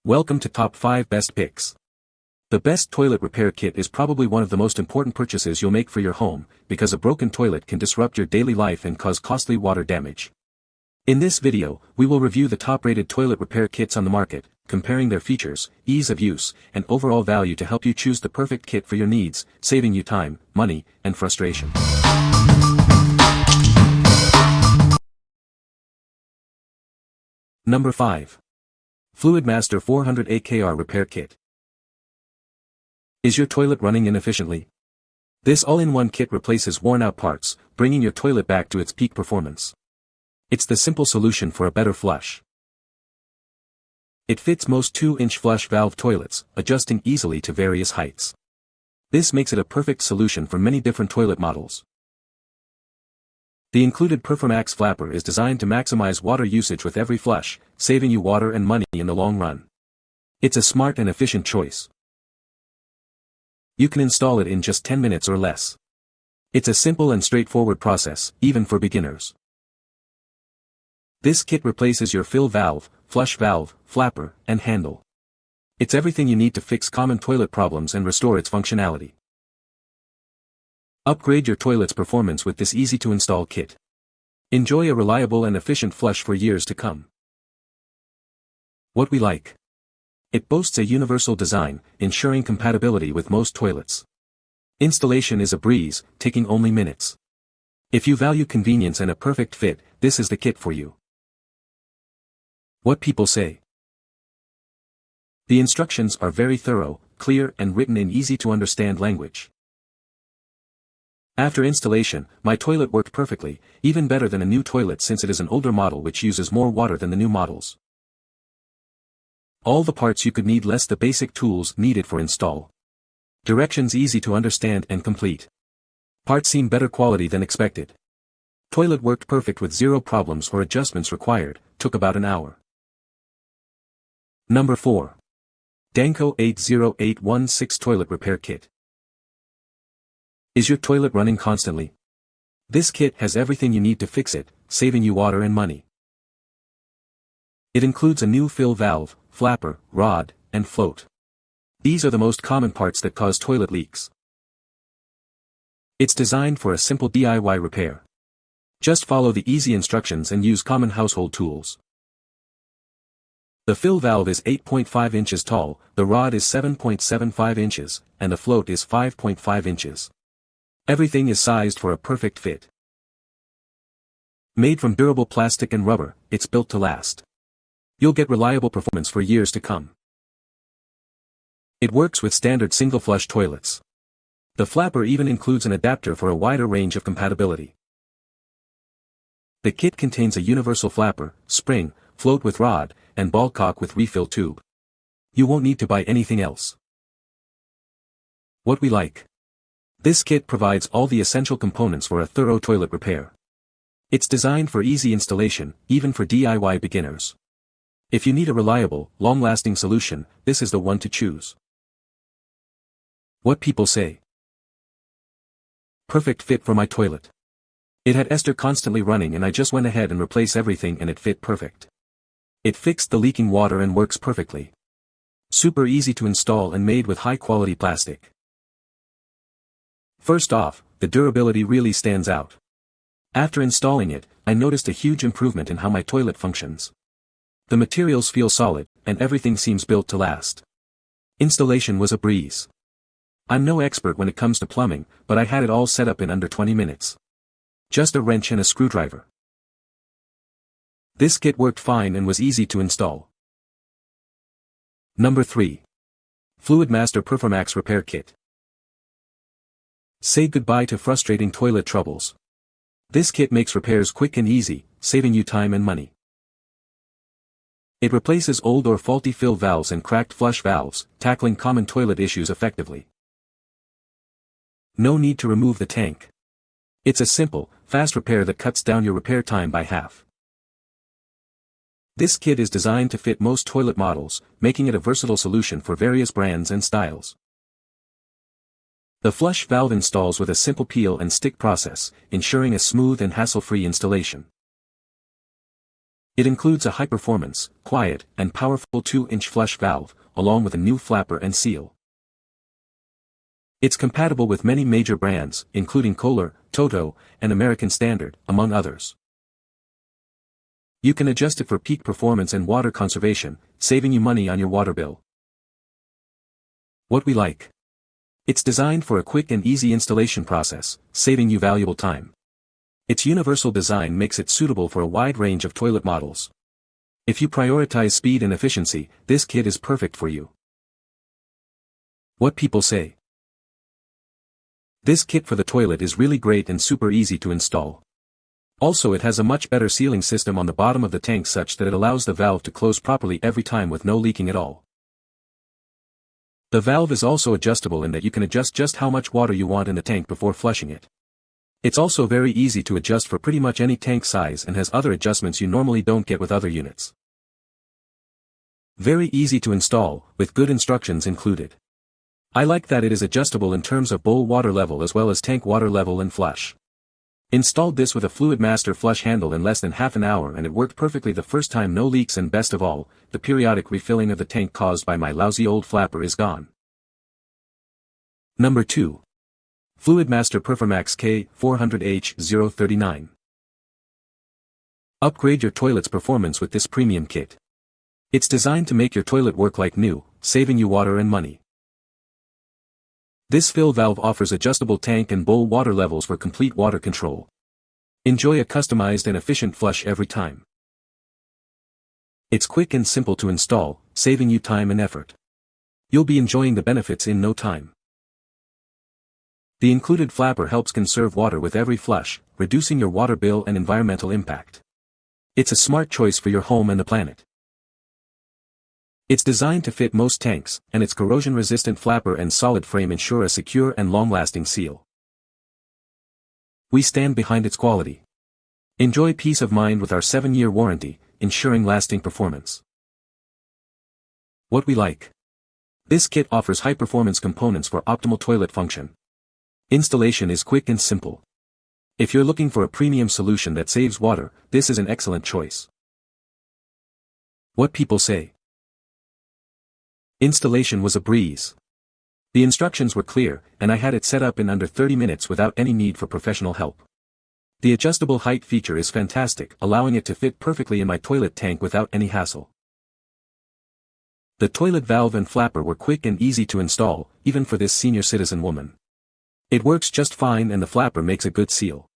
Welcome to Top 5 Best Picks. The best toilet repair kit is probably one of the most important purchases you'll make for your home, because a broken toilet can disrupt your daily life and cause costly water damage. In this video, we will review the top-rated toilet repair kits on the market, comparing their features, ease of use, and overall value to help you choose the perfect kit for your needs, saving you time, money, and frustration. Number 5. Fluidmaster 400 AKR Repair Kit. Is your toilet running inefficiently? This all-in-one kit replaces worn-out parts, bringing your toilet back to its peak performance. It's the simple solution for a better flush. It fits most 2-inch flush valve toilets, adjusting easily to various heights. This makes it a perfect solution for many different toilet models. The included PerforMAX flapper is designed to maximize water usage with every flush, saving you water and money in the long run. It's a smart and efficient choice. You can install it in just 10 minutes or less. It's a simple and straightforward process, even for beginners. This kit replaces your fill valve, flush valve, flapper, and handle. It's everything you need to fix common toilet problems and restore its functionality. Upgrade your toilet's performance with this easy-to-install kit. Enjoy a reliable and efficient flush for years to come. What we like. It boasts a universal design, ensuring compatibility with most toilets. Installation is a breeze, taking only minutes. If you value convenience and a perfect fit, this is the kit for you. What people say. The instructions are very thorough, clear, and written in easy-to-understand language. After installation, my toilet worked perfectly, even better than a new toilet since it is an older model which uses more water than the new models. All the parts you could need, less the basic tools needed for install. Directions easy to understand and complete. Parts seem better quality than expected. Toilet worked perfect with zero problems or adjustments required, took about an hour. Number 4. Danco 80816 Toilet Repair Kit. Is your toilet running constantly? This kit has everything you need to fix it, saving you water and money. It includes a new fill valve, flapper, rod, and float. These are the most common parts that cause toilet leaks. It's designed for a simple DIY repair. Just follow the easy instructions and use common household tools. The fill valve is 8.5 inches tall, the rod is 7.75 inches, and the float is 5.5 inches. Everything is sized for a perfect fit. Made from durable plastic and rubber, it's built to last. You'll get reliable performance for years to come. It works with standard single-flush toilets. The flapper even includes an adapter for a wider range of compatibility. The kit contains a universal flapper, spring, float with rod, and ball cock with refill tube. You won't need to buy anything else. What we like. This kit provides all the essential components for a thorough toilet repair. It's designed for easy installation, even for DIY beginners. If you need a reliable, long-lasting solution, this is the one to choose. What people say. Perfect fit for my toilet. It had Esther constantly running and I just went ahead and replaced everything and it fit perfect. It fixed the leaking water and works perfectly. Super easy to install and made with high-quality plastic. First off, the durability really stands out. After installing it, I noticed a huge improvement in how my toilet functions. The materials feel solid, and everything seems built to last. Installation was a breeze. I'm no expert when it comes to plumbing, but I had it all set up in under 20 minutes. Just a wrench and a screwdriver. This kit worked fine and was easy to install. Number 3. Fluidmaster PerforMAX Repair Kit. Say goodbye to frustrating toilet troubles. This kit makes repairs quick and easy, saving you time and money. It replaces old or faulty fill valves and cracked flush valves, tackling common toilet issues effectively. No need to remove the tank. It's a simple, fast repair that cuts down your repair time by half. This kit is designed to fit most toilet models, making it a versatile solution for various brands and styles. The flush valve installs with a simple peel and stick process, ensuring a smooth and hassle-free installation. It includes a high-performance, quiet, and powerful 2-inch flush valve, along with a new flapper and seal. It's compatible with many major brands, including Kohler, Toto, and American Standard, among others. You can adjust it for peak performance and water conservation, saving you money on your water bill. What we like. It's designed for a quick and easy installation process, saving you valuable time. Its universal design makes it suitable for a wide range of toilet models. If you prioritize speed and efficiency, this kit is perfect for you. What people say. This kit for the toilet is really great and super easy to install. Also, it has a much better sealing system on the bottom of the tank such that it allows the valve to close properly every time with no leaking at all. The valve is also adjustable in that you can adjust just how much water you want in the tank before flushing it. It's also very easy to adjust for pretty much any tank size and has other adjustments you normally don't get with other units. Very easy to install, with good instructions included. I like that it is adjustable in terms of bowl water level as well as tank water level and flush. Installed this with a Fluidmaster flush handle in less than half an hour and it worked perfectly the first time, no leaks, and best of all, the periodic refilling of the tank caused by my lousy old flapper is gone. Number 2. Fluidmaster PerforMAX K400H039. Upgrade your toilet's performance with this premium kit. It's designed to make your toilet work like new, saving you water and money. This fill valve offers adjustable tank and bowl water levels for complete water control. Enjoy a customized and efficient flush every time. It's quick and simple to install, saving you time and effort. You'll be enjoying the benefits in no time. The included flapper helps conserve water with every flush, reducing your water bill and environmental impact. It's a smart choice for your home and the planet. It's designed to fit most tanks, and its corrosion-resistant flapper and solid frame ensure a secure and long-lasting seal. We stand behind its quality. Enjoy peace of mind with our 7-year warranty, ensuring lasting performance. What we like. This kit offers high-performance components for optimal toilet function. Installation is quick and simple. If you're looking for a premium solution that saves water, this is an excellent choice. What people say. Installation was a breeze. The instructions were clear, and I had it set up in under 30 minutes without any need for professional help. The adjustable height feature is fantastic, allowing it to fit perfectly in my toilet tank without any hassle. The toilet valve and flapper were quick and easy to install, even for this senior citizen woman. It works just fine and the flapper makes a good seal.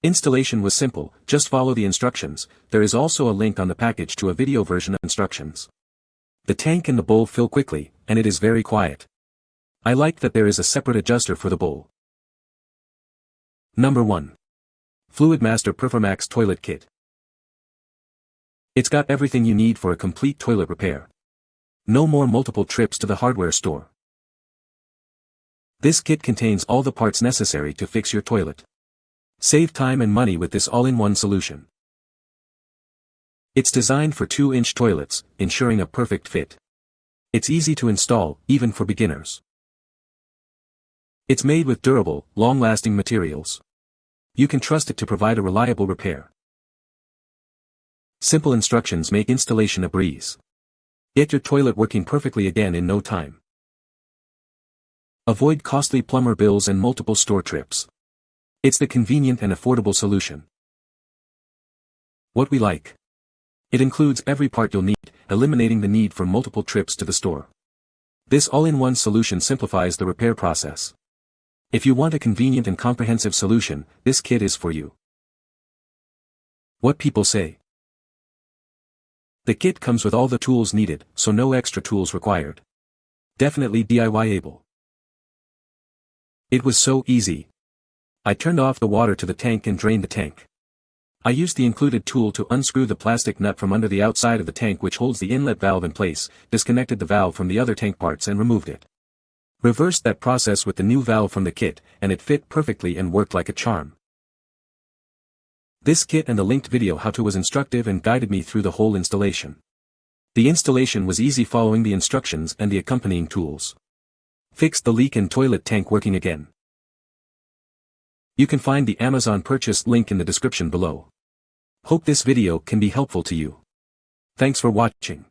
Installation was simple, just follow the instructions. There is also a link on the package to a video version of instructions. The tank and the bowl fill quickly, and it is very quiet. I like that there is a separate adjuster for the bowl. Number 1. Fluidmaster PerforMAX Toilet Kit. It's got everything you need for a complete toilet repair. No more multiple trips to the hardware store. This kit contains all the parts necessary to fix your toilet. Save time and money with this all-in-one solution. It's designed for 2-inch toilets, ensuring a perfect fit. It's easy to install, even for beginners. It's made with durable, long-lasting materials. You can trust it to provide a reliable repair. Simple instructions make installation a breeze. Get your toilet working perfectly again in no time. Avoid costly plumber bills and multiple store trips. It's the convenient and affordable solution. What we like. It includes every part you'll need, eliminating the need for multiple trips to the store. This all-in-one solution simplifies the repair process. If you want a convenient and comprehensive solution, this kit is for you. What people say. The kit comes with all the tools needed, so no extra tools required. Definitely DIY-able. It was so easy. I turned off the water to the tank and drained the tank. I used the included tool to unscrew the plastic nut from under the outside of the tank which holds the inlet valve in place, disconnected the valve from the other tank parts and removed it. Reversed that process with the new valve from the kit, and it fit perfectly and worked like a charm. This kit and the linked video how-to was instructive and guided me through the whole installation. The installation was easy following the instructions and the accompanying tools. Fixed the leak and toilet tank working again. You can find the Amazon purchase link in the description below. Hope this video can be helpful to you. Thanks for watching.